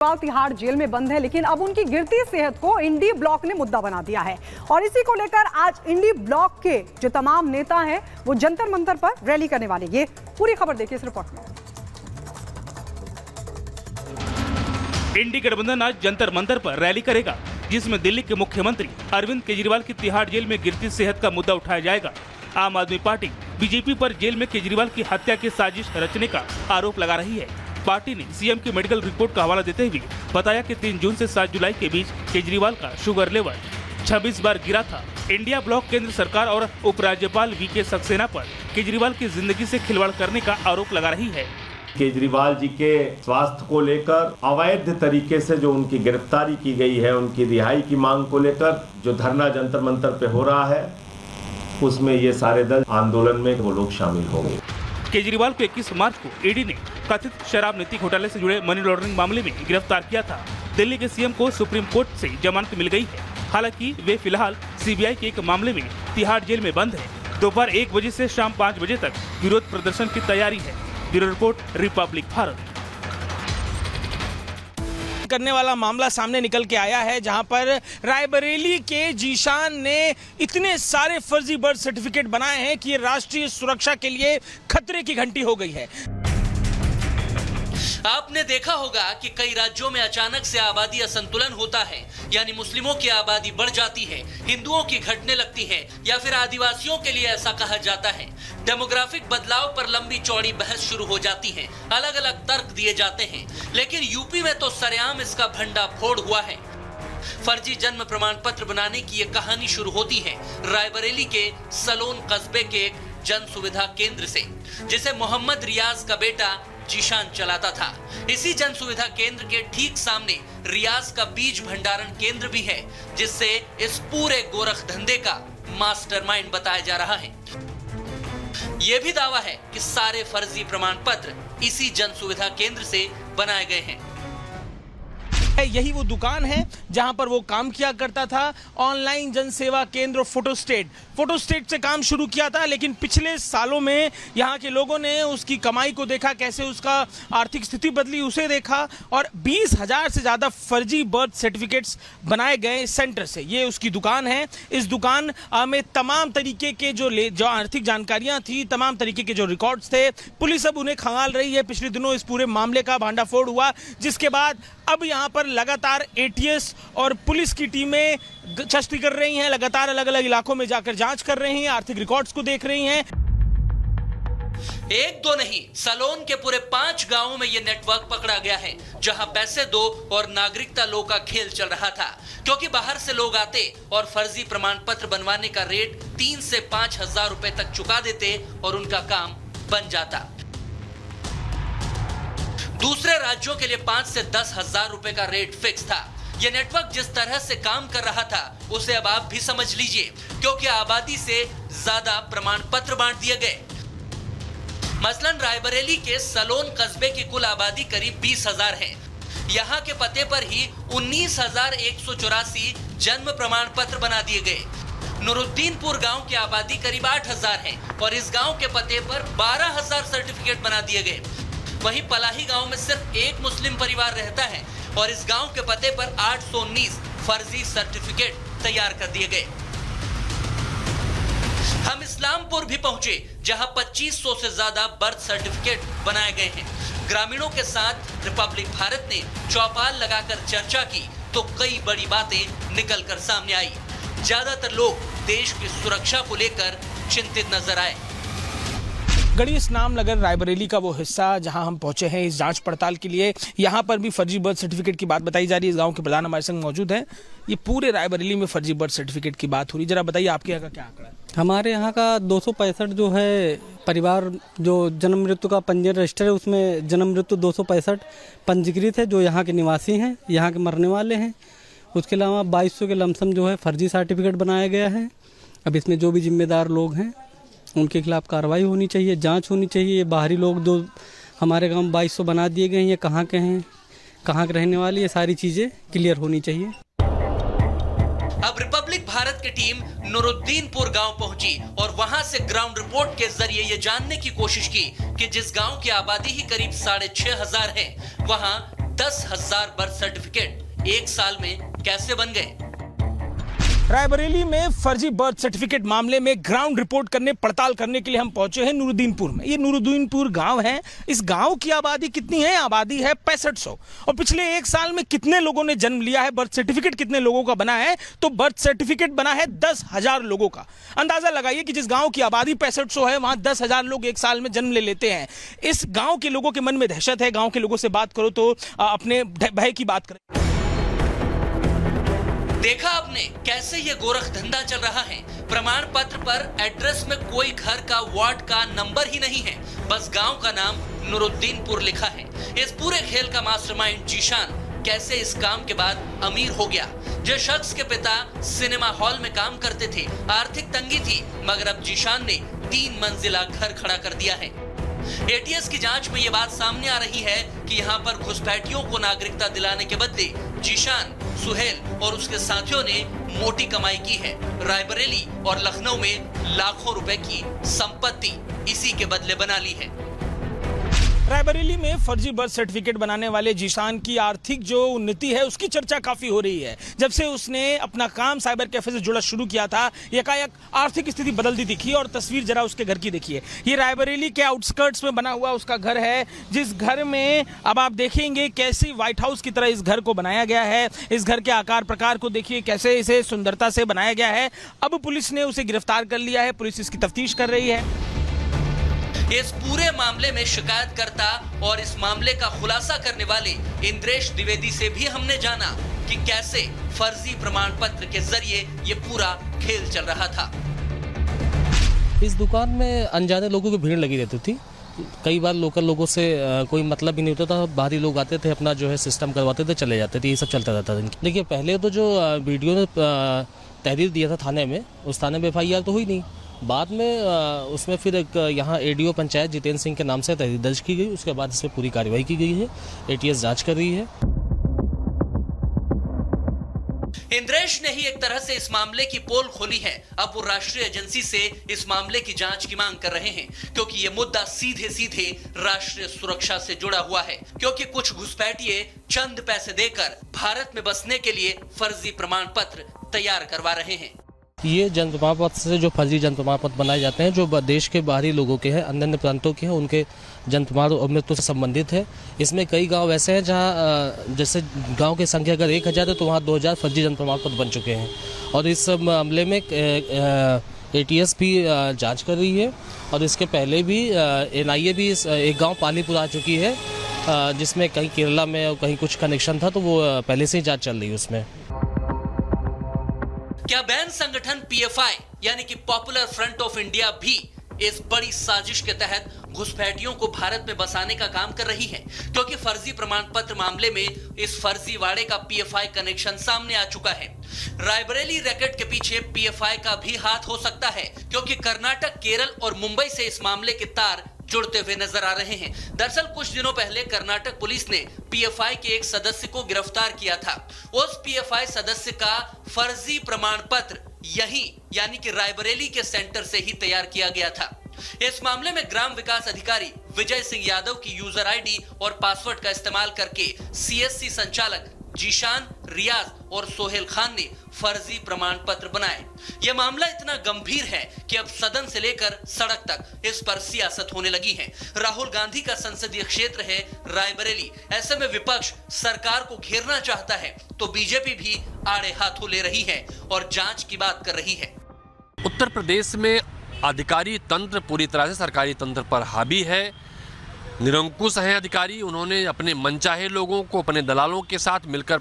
Tihar jail में बंद है, लेकिन अब उनकी गिरती सेहत को इंडी ब्लॉक ने मुद्दा बना दिया है और इसी को लेकर आज इंडी ब्लॉक के जो तमाम नेता हैं वो जंतर मंतर पर रैली करने वाले। ये पूरी खबर देखिए इस रिपोर्ट में। इंडी गठबंधन आज जंतर मंतर पर रैली करेगा, जिसमें दिल्ली के मुख्यमंत्री अरविंद केजरीवाल की तिहाड़ जेल में गिरती सेहत का मुद्दा उठाया जाएगा। आम आदमी पार्टी बीजेपी पर जेल में केजरीवाल की हत्या की साजिश रचने का आरोप लगा रही है। पार्टी ने सीएम की मेडिकल रिपोर्ट का हवाला देते हुए बताया कि 3 जून से 7 जुलाई के बीच केजरीवाल का शुगर लेवल 26 बार गिरा था। इंडिया ब्लॉक केंद्र सरकार और उपराज्यपाल वीके सक्सेना पर केजरीवाल की जिंदगी से खिलवाड़ करने का आरोप लगा रही है। केजरीवाल जी के स्वास्थ्य को लेकर अवैध तरीके से जो उनकी गिरफ्तारी की गई है, उनकी रिहाई की मांग को लेकर जो धरना जंतर मंतर पे हो रहा है, उसमें ये सारे दल आंदोलन में वो लोग शामिल होंगे। केजरीवाल को 21 मार्च को ईडी ने कथित शराब नीति घोटाले से जुड़े मनी लॉन्ड्रिंग मामले में गिरफ्तार किया था। दिल्ली के सीएम को सुप्रीम कोर्ट से जमानत मिल गई है। हालांकि वे फिलहाल सीबीआई के एक मामले में तिहाड़ जेल में बंद है। दोपहर 1 बजे से शाम 5 बजे तक विरोध प्रदर्शन की तैयारी है। Bureau report, Republic Bharat. करने वाला मामला सामने निकल के आया है, जहां पर रायबरेली के जीशान ने इतने सारे फर्जी बर्थ सर्टिफिकेट बनाए हैं कि ये राष्ट्रीय सुरक्षा के लिए खतरे की घंटी हो गई है। आपने देखा होगा कि कई राज्यों में अचानक से आबादी असंतुलन होता है, यानी मुस्लिमों की आबादी बढ़ जाती है, हिंदुओं की घटने लगती है, या फिर आदिवासियों के लिए ऐसा कहा जाता है। डेमोग्राफिक बदलाव पर लंबी चौड़ी बहस शुरू हो जाती है, अलग अलग तर्क दिए जाते हैं, लेकिन यूपी में तो सरेआम इसका भंडाफोड़ हुआ है। फर्जी जन्म प्रमाण पत्र बनाने की ये कहानी शुरू होती है रायबरेली के सलोन कस्बे के एक जन सुविधा केंद्र से, जिसे मोहम्मद रियाज का बेटा जीशान चलाता था। इसी जन सुविधा केंद्र के ठीक सामने रियाज का बीज भंडारण केंद्र भी है, जिससे इस पूरे गोरख धंधे का मास्टरमाइंड बताया जा रहा है। यह भी दावा है कि सारे फर्जी प्रमाण पत्र इसी जन सुविधा केंद्र से बनाए गए हैं। यही वो दुकान है जहां पर वो काम किया करता था। ऑनलाइन जन सेवा केंद्र फोटोस्टेट से काम शुरू किया था, लेकिन पिछले सालों में यहाँ के लोगों ने उसकी कमाई को देखा, कैसे उसका आर्थिक स्थिति बदली उसे देखा, और 20,000 से ज्यादा फर्जी बर्थ सर्टिफिकेट्स बनाए गए सेंटर से। ये उसकी दुकान है। इस दुकान में तमाम तरीके के जो आर्थिक जानकारियां थी, तमाम तरीके के जो रिकॉर्ड्स थे, पुलिस अब उन्हें खंगाल रही है। पिछले दिनों इस पूरे मामले का भांडाफोड़ हुआ, जिसके बाद अब यहाँ पर लगातार एटीएस और पुलिस की टीमें गश्ती कर रही हैं, लगातार अलग अलग इलाकों में जाकर जांच कर रही हैं, आर्थिक रिकॉर्ड्स को देख रही हैं। 1 2 नहीं, सलोन के पूरे 5 गांवों में यह नेटवर्क पकड़ा गया है, जहां पैसे दो और नागरिकता लो का खेल चल रहा था, क्योंकि बाहर से लोग आते और फर्जी प्रमाण पत्र बनवाने का रेट 3 से 5 हजार रुपए तक चुका देते और उनका काम बन जाता। दूसरे राज्यों के लिए 5 से 10 हजार रुपए का रेट फिक्स था। यह नेटवर्क जिस तरह से काम कर रहा था, उसे अब आप भी समझ लीजिए, क्योंकि आबादी से ज्यादा प्रमाण पत्र बांट दिए गए। मसलन रायबरेली के सलोन कस्बे की कुल आबादी करीब 20,000 है। यहाँ के पते पर ही 19,184 जन्म प्रमाण पत्र बना दिए गए। नूरुद्दीनपुर गांव की आबादी करीब 8,000 है और इस गांव के पते पर 12,000 सर्टिफिकेट बना दिए गए। वहीं पलाही गांव में सिर्फ एक मुस्लिम परिवार रहता है और इस गांव के पते पर 819 फर्जी सर्टिफिकेट तैयार कर दिए गए। हम इस्लामपुर भी पहुंचे, जहां 2500 से ज्यादा बर्थ सर्टिफिकेट बनाए गए हैं। ग्रामीणों के साथ रिपब्लिक भारत ने चौपाल लगाकर चर्चा की तो कई बड़ी बातें निकलकर सामने आई। ज्यादातर लोग देश की सुरक्षा को लेकर चिंतित नजर आए। गणेश नाम नगर रायबरेली का वो हिस्सा जहां हम पहुंचे हैं इस जांच पड़ताल के लिए। यहां पर भी फर्जी बर्थ सर्टिफिकेट की बात बताई जा रही है। इस गांव के प्रधान हमारे संग मौजूद हैं। ये पूरे रायबरेली में फर्जी बर्थ सर्टिफिकेट की बात हो रही है, जरा बताइए आपके यहाँ का क्या आंकड़ा है? हमारे यहाँ का 265 जो है परिवार जो जन्म मृत्यु का पंजीयन रजिस्टर है, उसमें जन्म मृत्यु 265 पंजीकृत है, जो यहाँ के निवासी हैं, यहाँ के मरने वाले हैं। उसके अलावा 2200 के लमसम जो है फर्जी सर्टिफिकेट बनाया गया है। अब इसमें जो भी जिम्मेदार लोग हैं उनके खिलाफ कार्रवाई होनी चाहिए, जांच होनी चाहिए। ये बाहरी लोग जो हमारे गांव 2200 बना दिए गए हैं, ये कहाँ के हैं, कहाँ के रहने वाले, ये सारी चीज़ें क्लियर होनी चाहिए। अब रिपब्लिक भारत की टीम नूरुद्दीनपुर गांव पहुंची और वहां से ग्राउंड रिपोर्ट के जरिए ये जानने की कोशिश की कि जिस गांव की आबादी ही करीब 6,500 है, वहां 10,000 बर्थ सर्टिफिकेट एक साल में कैसे बन गए? रायबरेली में फर्जी बर्थ सर्टिफिकेट मामले में ग्राउंड रिपोर्ट करने, पड़ताल करने के लिए हम पहुंचे हैं नूरुद्दीनपुर में। ये नूरुद्दीनपुर गांव है। इस गांव की आबादी कितनी है? आबादी है 6500। और पिछले एक साल में कितने लोगों ने जन्म लिया है, बर्थ सर्टिफिकेट कितने लोगों का बना है? तो बर्थ सर्टिफिकेट बना है 10,000 लोगों का। अंदाजा लगाइए कि जिस गांव की आबादी 6500 है, वहां 10,000 लोग एक साल में जन्म ले लेते हैं। इस गांव के लोगों के मन में दहशत है। गांव के लोगों से बात करो तो अपने भय की बात करें। देखा आपने कैसे ये गोरख धंधा चल रहा है। प्रमाण पत्र पर एड्रेस में कोई घर का, वार्ड का नंबर ही नहीं है, बस गांव का नाम नूरुद्दीनपुर लिखा है। इस पूरे खेल का मास्टरमाइंड जीशान कैसे इस काम के बाद अमीर हो गया? जिस शख्स के पिता सिनेमा हॉल में काम करते थे, आर्थिक तंगी थी, मगर अब जीशान ने 3 मंजिला घर खड़ा कर दिया है। एटीएस की जांच में यह बात सामने आ रही है कि यहां पर घुसपैठियों को नागरिकता दिलाने के बदले जीशान, सुहेल और उसके साथियों ने मोटी कमाई की है। रायबरेली और लखनऊ में लाखों रुपए की संपत्ति इसी के बदले बना ली है। रायबरेली में फर्जी बर्थ सर्टिफिकेट बनाने वाले जीशान की आर्थिक जो उन्नति है उसकी चर्चा काफी हो रही है। जब से उसने अपना काम साइबर कैफे से जुड़ा शुरू किया था, एकाएक आर्थिक स्थिति बदलती दिखी। और तस्वीर जरा उसके घर की देखिए। ये रायबरेली के आउटस्कर्ट्स में बना हुआ उसका घर है, जिस घर में अब आप देखेंगे कैसे व्हाइट हाउस की तरह इस घर को बनाया गया है। इस घर के आकार प्रकार को देखिए, कैसे इसे सुंदरता से बनाया गया है। अब पुलिस ने उसे गिरफ्तार कर लिया है, पुलिस इसकी तफ्तीश कर रही है। इस पूरे मामले में शिकायतकर्ता और इस मामले का खुलासा करने वाले इंद्रेश द्विवेदी से भी हमने जाना कि कैसे फर्जी प्रमाण पत्र के जरिए ये पूरा खेल चल रहा था। इस दुकान में अनजाने लोगों की भीड़ लगी रहती थी। कई बार लोकल लोगों से कोई मतलब ही नहीं होता था। बाहरी लोग आते थे, अपना जो है सिस्टम करवाते थे, चले जाते थे। ये सब चलता रहता था। देखिए, पहले तो जो वीडियो ने तहरीर दिया था थाने में, उस थाने में FIR तो हुई नहीं। बाद में उसमें फिर एक यहाँ ADO पंचायत जितेंद्र सिंह के नाम से तहरीर दर्ज की गई। उसके बाद इस पर पूरी कार्रवाई की गई है। ATS जांच कर रही है। इंद्रेश ने ही एक तरह से इस मामले की पोल खोली है। अब वो राष्ट्रीय एजेंसी से इस मामले की जांच की मांग कर रहे हैं, क्योंकि ये मुद्दा सीधे सीधे राष्ट्रीय सुरक्षा से जुड़ा हुआ है। क्योंकि कुछ घुसपैठिए चंद पैसे देकर भारत में बसने के लिए फर्जी प्रमाण पत्र तैयार करवा रहे हैं। ये जन प्रमाण पत्र से जो फर्जी जन प्रमाण पत्र बनाए जाते हैं, जो देश के बाहरी लोगों के हैं, अन्य प्रांतों के हैं, उनके जन प्रमाण मृत्यु से संबंधित है। इसमें कई गांव ऐसे हैं जहां जैसे गांव की संख्या अगर 1000 है तो वहां 2000 फर्जी जन प्रमाण पत्र बन चुके हैं। और इस मामले में ATS भी जांच कर रही है। और इसके पहले भी NIA भी एक गाँव पालीपुर आ चुकी है, जिसमें कहीं केरला में और कहीं कुछ कनेक्शन था, तो वो पहले से ही जाँच चल रही है उसमें। क्या बैन संगठन PFI यानी कि पॉपुलर फ्रंट ऑफ इंडिया भी इस बड़ी साजिश के तहत घुसपैठियों को भारत में बसाने का काम कर रही है? क्योंकि फर्जी प्रमाण पत्र मामले में इस फर्जीवाड़े का PFI कनेक्शन सामने आ चुका है। रायबरेली रैकेट के पीछे PFI का भी हाथ हो सकता है, क्योंकि कर्नाटक, केरल और मुंबई से इस मामले के तार जुड़ते हुए नजर आ रहे हैं। दरअसल कुछ दिनों पहले कर्नाटक पुलिस ने PFI के एक सदस्य को गिरफ्तार किया था। उस PFI सदस्य का फर्जी प्रमाण पत्र यही यानी कि रायबरेली के सेंटर से ही तैयार किया गया था। इस मामले में ग्राम विकास अधिकारी विजय सिंह यादव की यूजर ID और पासवर्ड का इस्तेमाल करके CSC संचालक जीशान, रियाज और सोहेल खान ने फर्जी प्रमाण पत्र बनाए। यह मामला इतना गंभीर है कि अब सदन से लेकर सड़क तक इस पर सियासत होने लगी है। राहुल गांधी का संसदीय क्षेत्र है रायबरेली। ऐसे में विपक्ष सरकार को घेरना चाहता है, तो बीजेपी भी आड़े हाथों ले रही है और जांच की बात कर रही है। उत्तर प्रदेश में अधिकारी तंत्र पूरी तरह से सरकारी तंत्र पर हावी है। निरंकुश हैं अधिकारी। उन्होंने अपने मनचाहे लोगों को अपने दलालों के साथ मिलकर